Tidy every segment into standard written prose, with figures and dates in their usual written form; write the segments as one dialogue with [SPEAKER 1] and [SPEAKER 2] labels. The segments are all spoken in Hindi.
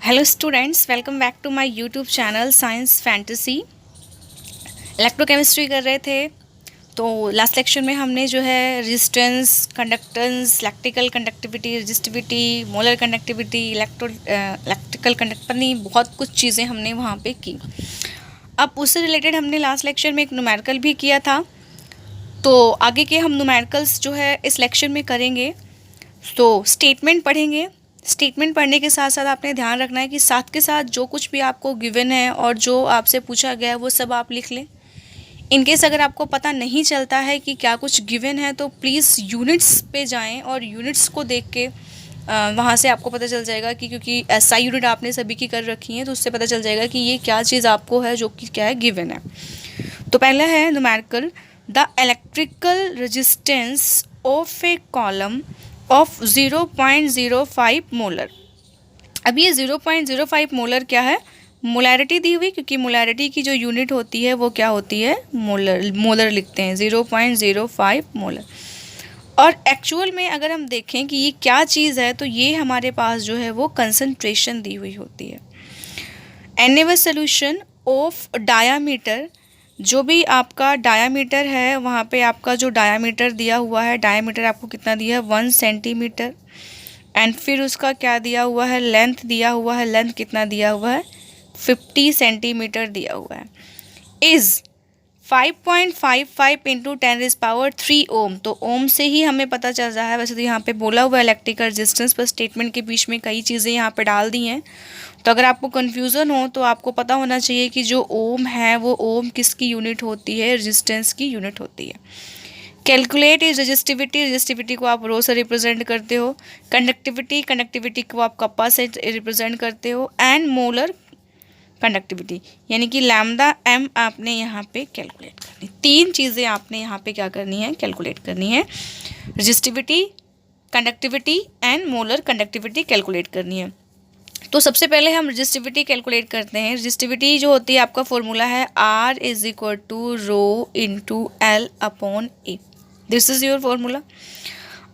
[SPEAKER 1] Hello students, welcome back to my YouTube channel science fantasy. Electrochemistry कर रहे थे तो लास्ट लेक्चर में हमने जो है resistance, conductance, electrical conductivity, resistivity, molar conductivity, electrical conductivity, बहुत कुछ चीज़ें हमने वहाँ पे की। अब उससे रिलेटेड हमने लास्ट लेक्चर में एक न्यूमेरिकल भी किया था, तो आगे के हम न्यूमेरिकल्स जो है इस लेक्चर में करेंगे। तो स्टेटमेंट पढ़ेंगे। स्टेटमेंट पढ़ने के साथ साथ आपने ध्यान रखना है कि साथ के साथ जो कुछ भी आपको गिवन है और जो आपसे पूछा गया है वो सब आप लिख लें। इनकेस अगर आपको पता नहीं चलता है कि क्या कुछ गिवन है तो प्लीज़ यूनिट्स पे जाएं और यूनिट्स को देख के वहाँ से आपको पता चल जाएगा कि क्योंकि SI यूनिट आपने सभी की कर रखी है तो उससे पता चल जाएगा कि ये क्या चीज़ आपको है जो कि क्या है गिवन है। तो पहला है numerical, the electrical resistance of A column of 0.05 molar. अब ये 0.05 मोलर क्या है? मोलैरिटी दी हुई, क्योंकि मोलैरिटी की जो यूनिट होती है वो क्या होती है? मोलर लिखते हैं 0.05 मोलर। और एक्चुअल में अगर हम देखें कि ये क्या चीज़ है तो ये हमारे पास जो है वो कंसंट्रेशन दी हुई होती है। NaOH सोल्यूशन ऑफ डायामीटर, जो भी आपका डायामीटर है वहाँ पे आपका जो डायामीटर दिया हुआ है, डायामीटर आपको कितना दिया है? 1 सेंटीमीटर। एंड फिर उसका क्या दिया हुआ है? लेंथ दिया हुआ है। लेंथ कितना दिया हुआ है? 50 सेंटीमीटर दिया हुआ है। इज़ 5.55 इंटू 10⁻³ ओम। तो ओम से ही हमें पता चल रहा है। वैसे तो यहाँ पे बोला हुआ है इलेक्ट्रिकल रेजिस्टेंस, पर स्टेटमेंट के बीच में कई चीज़ें यहाँ पे डाल दी हैं। तो अगर आपको कन्फ्यूज़न हो तो आपको पता होना चाहिए कि जो ओम है वो ओम किसकी यूनिट होती है? रेजिस्टेंस की यूनिट होती है। कैलकुलेट इज रेजिस्टिविटी, रेजिस्टिविटी को आप रो से रिप्रेजेंट करते हो। कंडक्टिविटी, कंडक्टिविटी को आप कप्पा से रिप्रेजेंट करते हो। एंड मोलर कंडक्टिविटी यानी कि लैम्डा m आपने यहाँ पे कैलकुलेट करनी। तीन चीज़ें आपने यहाँ पे क्या करनी है? कैलकुलेट करनी है। Resistivity, conductivity and molar conductivity calculate करनी है। तो सबसे पहले हम रेजिस्टिविटी कैलकुलेट करते हैं। रेजिस्टिविटी जो होती है आपका फॉर्मूला है R = rho into L upon A। This is your formula.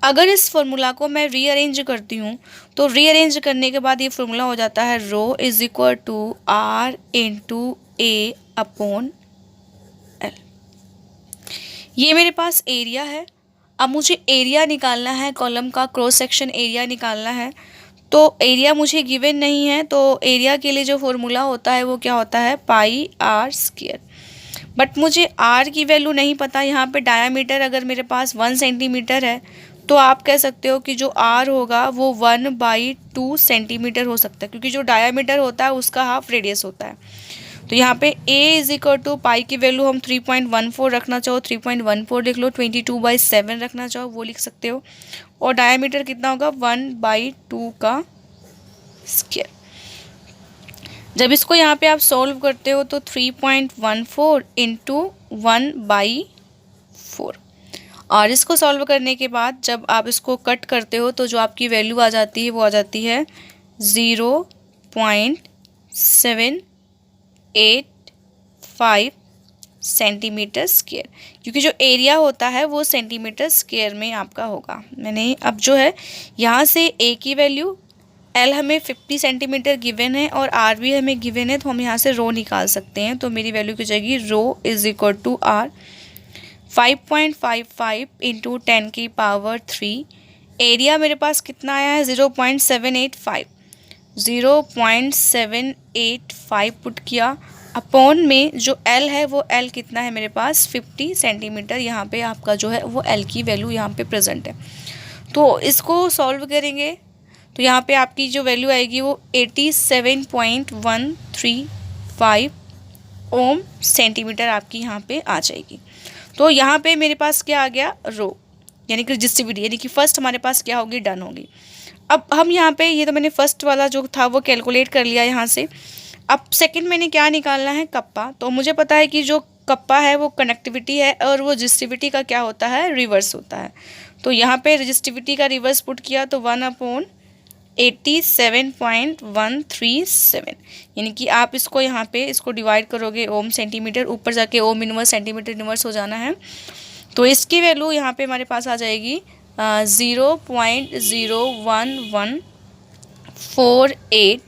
[SPEAKER 1] अगर इस फॉर्मूला को मैं रीअरेंज करती हूँ तो रीअरेंज करने के बाद ये फॉर्मूला हो जाता है रो = R into A upon L। ये मेरे पास एरिया है। अब मुझे एरिया निकालना है, कॉलम का क्रॉस सेक्शन एरिया निकालना है। तो एरिया मुझे गिवन नहीं है, तो एरिया के लिए जो फॉर्मूला होता है वो क्या होता है? πr²। बट मुझे r की वैल्यू नहीं पता। यहाँ पे डायामीटर अगर मेरे पास 1 सेंटीमीटर है तो आप कह सकते हो कि जो r होगा वो 1/2 सेंटीमीटर हो सकता है, क्योंकि जो डायामीटर होता है उसका हाफ रेडियस होता है। तो यहाँ पे a = पाई की वैल्यू हम 3.14 रखना चाहो 3.14 लिख लो, 22/7 रखना चाहो वो लिख सकते हो। और डायामीटर कितना होगा? 1/2 का स्क्वायर। जब इसको यहाँ पे आप सॉल्व करते हो तो 3.14 इंटू 1/4। और इसको सॉल्व करने के बाद जब आप इसको कट करते हो तो जो आपकी वैल्यू आ जाती है वो आ जाती है 0.785 सेंटीमीटर स्क्वायर, क्योंकि जो एरिया होता है वो सेंटीमीटर स्क्वायर में आपका होगा। मैंने अब जो है यहाँ से A की वैल्यू, L हमें 50 सेंटीमीटर गिवन है और R भी हमें गिवन है, तो हम यहाँ से रो निकाल सकते हैं। तो मेरी वैल्यू की जाएगी रो = R 5.55 इंटू 10⁻³ एरिया मेरे पास कितना आया है? 0.785। 0.785 पुट किया अपॉन में जो L है वो L कितना है मेरे पास? 50 सेंटीमीटर। यहाँ पे आपका जो है वो L की वैल्यू यहाँ पे प्रेजेंट है। तो इसको सॉल्व करेंगे तो यहाँ पे आपकी जो वैल्यू आएगी वो 87.135 ओम सेंटीमीटर आपकी यहाँ पे आ जाएगी। तो यहाँ पे मेरे पास क्या आ गया? रो यानी कि रेजिस्टिविटी, यानी कि फर्स्ट हमारे पास क्या होगी? डन होगी। अब हम यहाँ पे ये तो मैंने फर्स्ट वाला जो था वो कैलकुलेट कर लिया यहाँ से। अब सेकंड मैंने क्या निकालना है? कप्पा। तो मुझे पता है कि जो कप्पा है वो कनेक्टिविटी है और वो रेजिस्टिविटी का क्या होता है? रिवर्स होता है। तो यहाँ पे रेजिस्टिविटी का रिवर्स पुट किया तो 1/87.137, यानी कि आप इसको यहाँ पे इसको डिवाइड करोगे ओम सेंटीमीटर, ऊपर जाके ओम इनवर्स सेंटीमीटर इनवर्स हो जाना है। तो इसकी वैल्यू यहाँ पे हमारे पास आ जाएगी 0.01148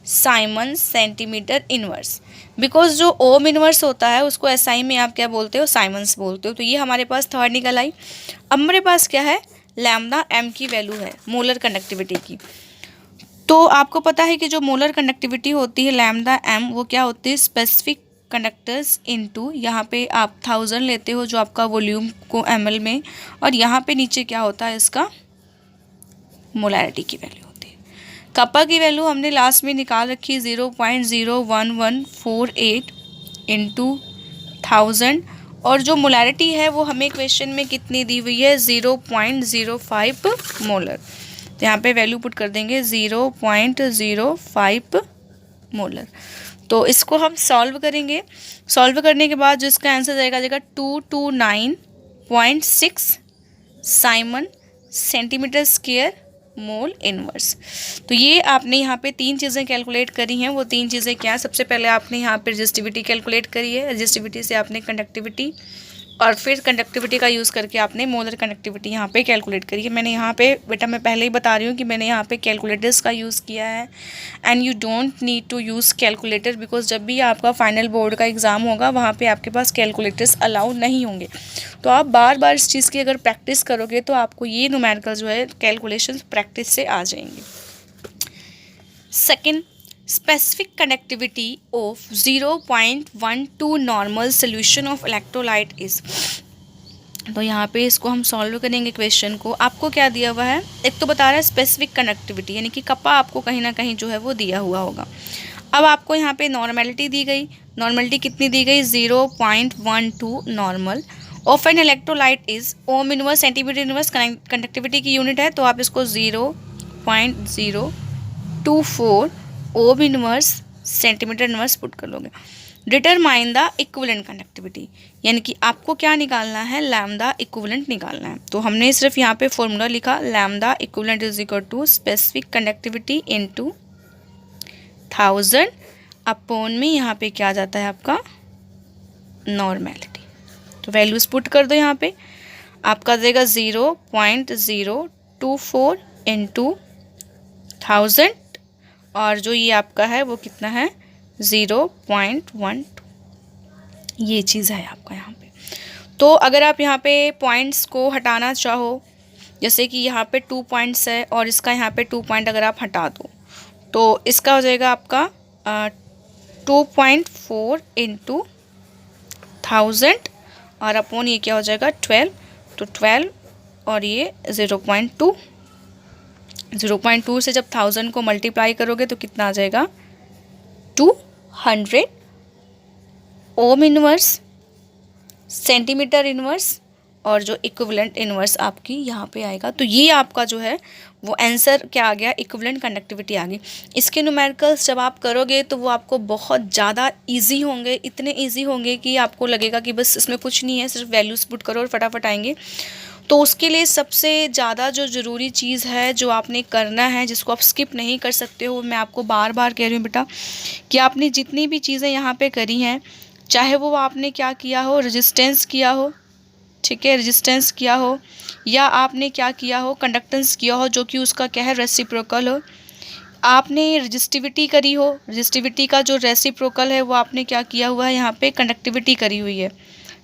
[SPEAKER 1] साइमन सेंटीमीटर इनवर्स। बिकॉज जो ओम इनवर्स होता है उसको एसआई में आप क्या बोलते हो, साइमन्स बोलते हो। तो ये हमारे पास थर्ड निकल आई। अब हमारे पास क्या है, लैम्डा एम की वैल्यू है मोलर कंडक्टिविटी की। तो आपको पता है कि जो मोलर कंडक्टिविटी होती है लैम्डा एम, वो क्या होती है, स्पेसिफिक कंडक्टर्स इनटू, यहाँ पे आप 1000 लेते हो जो आपका वॉल्यूम को ml में, और यहाँ पे नीचे क्या होता है इसका मोलैरिटी की वैल्यू होती है। कप्पा की वैल्यू हमने लास्ट में निकाल रखी 0.01148 इंटू 1000, और जो मोलैरिटी है वो हमें क्वेश्चन में कितनी दी हुई है, 0.05 मोलर। तो यहाँ पे वैल्यू पुट कर देंगे 0.05 मोलर। तो इसको हम सॉल्व करेंगे। सॉल्व करने के बाद जो इसका आंसर जाएगा 229.6 Simon centimetre square mole inverse. तो ये आपने यहाँ पे 3 चीज़ें कैलकुलेट करी हैं। वो 3 चीज़ें क्या है, सबसे पहले आपने यहाँ पे रेजिस्टिविटी कैलकुलेट करी है, रेजिस्टिविटी से आपने कंडक्टिविटी, और फिर कंडक्टिविटी का यूज़ करके आपने मोलर कंडक्टिविटी यहाँ पे कैलकुलेट करी है। मैंने यहाँ पे बेटा, मैं पहले ही बता रही हूँ कि मैंने यहाँ पे कैलकुलेटर्स का यूज़ किया है, and you don't need to use calculator, because जब भी आपका फाइनल बोर्ड का एग्ज़ाम होगा वहाँ पे आपके पास कैलकुलेटर्स अलाउ नहीं होंगे। तो आप बार बार इस चीज़ की अगर प्रैक्टिस करोगे तो आपको ये न्यूमेरिकल जो है कैलकुलेशन प्रैक्टिस से आ जाएंगे। Second, specific conductivity of 0.12 normal solution of electrolyte is। तो यहाँ पे इसको हम सॉल्व करेंगे क्वेश्चन को। आपको क्या दिया हुआ है, एक तो बता रहा है स्पेसिफिक कंडक्टिविटी, यानी कि कप्पा आपको कहीं ना कहीं जो है वो दिया हुआ होगा। अब आपको यहाँ पे नॉर्मेलिटी दी गई, नॉर्मेलिटी कितनी दी गई, 0.12 normal of an electrolyte is ohm inverse centimetre inverse conductivity की यूनिट है, तो आप इसको 0.024 ohm inverse centimetre inverse put कर लोगे। डिटरमाइन द इक्विवेलेंट कंडक्टिविटी, यानी कि आपको क्या निकालना है, लैम्डा इक्विवेलेंट निकालना है। तो हमने सिर्फ यहाँ पे फॉर्मूला लिखा, lambda equivalent is equal to specific conductivity into 1000 upon में यहाँ पे क्या आ जाता है आपका नॉर्मेलिटी। तो वैल्यूज पुट कर दो यहाँ पे, आपका देगा 0.024 इंटू 1000, और जो ये आपका है वो कितना है 0.12, ये चीज़ है आपका यहाँ पे। तो अगर आप यहाँ पे पॉइंट्स को हटाना चाहो, जैसे कि यहाँ पे 2 पॉइंट्स है और इसका यहाँ पे 2 पॉइंट अगर आप हटा दो तो इसका हो जाएगा आपका 2.4 इंटू 1000, और अपॉन ये क्या हो जाएगा 12, तो 12 और ये 0.2 से जब 1000 को मल्टीप्लाई करोगे तो कितना आ जाएगा 200 ओम इनवर्स सेंटीमीटर इनवर्स, और जो इक्विवेलेंट इनवर्स आपकी यहाँ पे आएगा। तो ये आपका जो है वो आंसर क्या आ गया, इक्विवेलेंट कंडक्टिविटी आ गई। इसके न्यूमेरिकल्स जब आप करोगे तो वो आपको बहुत ज़्यादा इजी होंगे, इतने इजी होंगे कि आपको लगेगा कि बस इसमें कुछ नहीं है, सिर्फ वैल्यूज़ पुट करो और फटाफट आएंगे। तो उसके लिए सबसे ज़्यादा जो ज़रूरी चीज़ है जो आपने करना है, जिसको आप स्किप नहीं कर सकते हो, मैं आपको बार बार कह रही हूँ बेटा कि आपने जितनी भी चीज़ें यहाँ पे करी हैं, चाहे वो आपने क्या किया हो, रेजिस्टेंस किया हो, ठीक है, रेजिस्टेंस किया हो, या आपने क्या किया हो, कंडक्टेंस किया हो, जो कि उसका क्या है रेसिप्रोकल हो, आपने रेजिस्टिविटी करी हो, रेजिस्टिविटी का जो रेसिप्रोकल है वो आपने क्या किया हुआ है, यहाँ पे कंडक्टिविटी करी हुई है,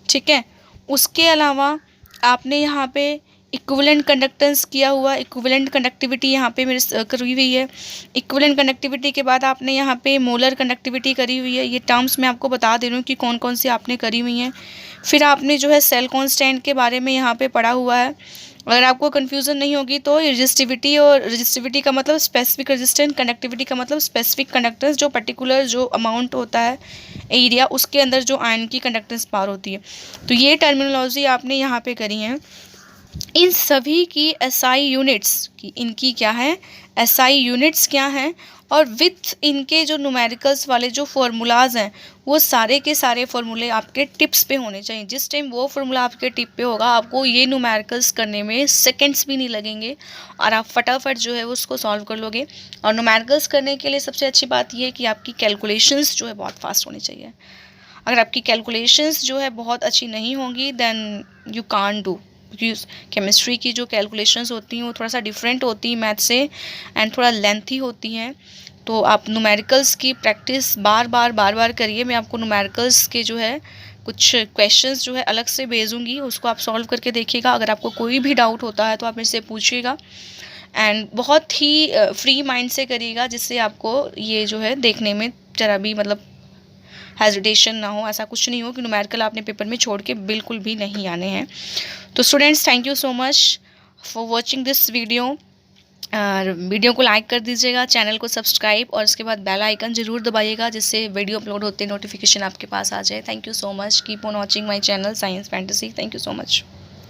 [SPEAKER 1] ठीक है। उसके अलावा आपने यहाँ पे इक्विवेलेंट कंडक्टेंस किया हुआ, इक्विवेलेंट कंडक्टिविटी यहाँ पे मेरे करी हुई है। इक्विवेलेंट कंडक्टिविटी के बाद आपने यहाँ पे मोलर कंडक्टिविटी करी हुई है। ये टर्म्स मैं आपको बता दे रही हूँ कि कौन कौन सी आपने करी हुई हैं। फिर आपने जो है सेल कांस्टेंट के बारे में यहाँ पे पढ़ा हुआ है। अगर आपको कन्फ्यूज़न नहीं होगी तो रेजिस्टिविटी, और रेजिस्टिविटी का मतलब स्पेसिफिक रेजिस्टेंस, कंडक्टिविटी का मतलब स्पेसिफिक कंडक्टेंस, जो पर्टिकुलर जो अमाउंट होता है एरिया उसके अंदर जो आयन की कंडक्टेंस पार होती है। तो ये टर्मिनोलॉजी आपने यहाँ पे करी है। इन सभी की एसआई यूनिट्स की, इनकी क्या है एसआई यूनिट्स क्या हैं, और विथ इनके जो न्यूमेरिकल्स वाले जो फार्मूलाज हैं वो सारे के सारे फार्मूले आपके टिप्स पे होने चाहिए। जिस टाइम वो फार्मूला आपके टिप पे होगा आपको ये न्यूमेरिकल्स करने में सेकंड्स भी नहीं लगेंगे और आप फटाफट जो है उसको सॉल्व कर लोगे। और न्यूमेरिकल्स करने के लिए सबसे अच्छी बात ये है कि आपकी कैलकुलेशंस जो है बहुत फास्ट होनी चाहिए। अगर आपकी कैलकुलेशंस जो है बहुत अच्छी नहीं होंगी देन यू कांट डू, क्योंकि केमिस्ट्री की जो कैलकुलेशंस होती हैं वो थोड़ा सा डिफरेंट होती हैं मैथ से, एंड थोड़ा लेंथी होती हैं। तो आप न्यूमेरिकल्स की प्रैक्टिस बार बार करिए। मैं आपको न्यूमेरिकल्स के जो है कुछ क्वेश्चंस जो है अलग से भेजूंगी, उसको आप सॉल्व करके देखिएगा। अगर आपको कोई भी डाउट होता है तो आप मुझसे पूछिएगा, एंड बहुत ही फ्री माइंड से करिएगा, जिससे आपको ये जो है देखने में ज़रा भी मतलब हेजिटेशन ना हो। ऐसा कुछ नहीं हो कि न्यूमेरिकल आपने पेपर में छोड़ के बिल्कुल भी नहीं आने हैं। तो students, thank you so much for watching this video. और वीडियो को लाइक कर दीजिएगा, चैनल को सब्सक्राइब और उसके बाद बेल आइकन ज़रूर दबाइएगा, जिससे वीडियो अपलोड होते नोटिफिकेशन आपके पास आ जाए। Thank you so much, keep on watching my channel science fantasy. Thank you so much.